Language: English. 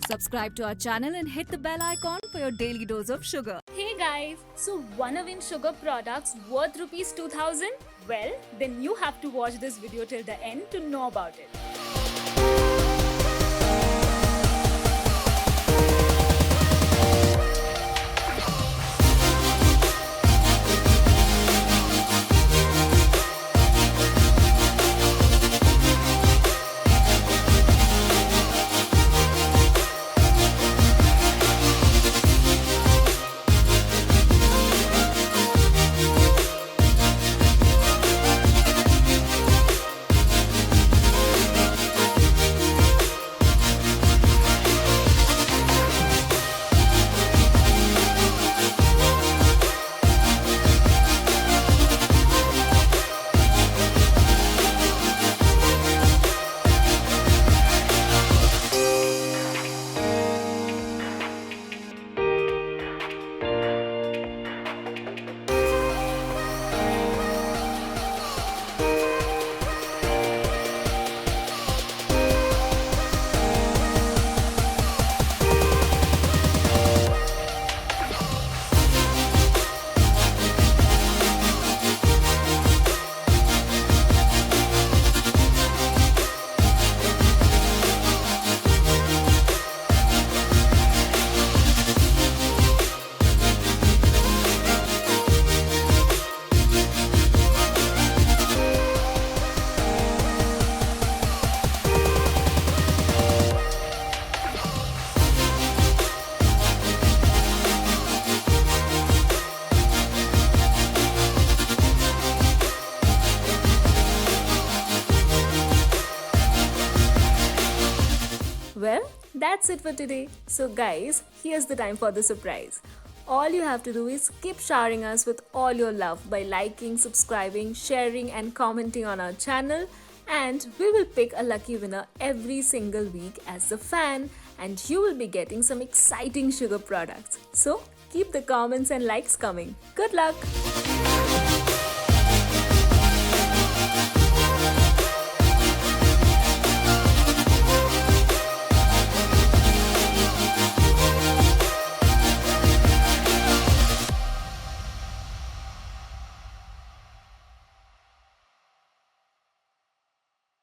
Subscribe to our channel and hit the bell icon for your daily dose of sugar. Hey guys, so wanna win sugar products worth rupees 2000? Well, then you have to watch this video till the end to know about it. Well, that's it for today. So guys, here's the time for the surprise. All you have to do is keep showering us with all your love by liking, subscribing, sharing and commenting on our channel, and we will pick a lucky winner every single week as the fan, and you will be getting some exciting sugar products. So keep the comments and likes coming. Good luck!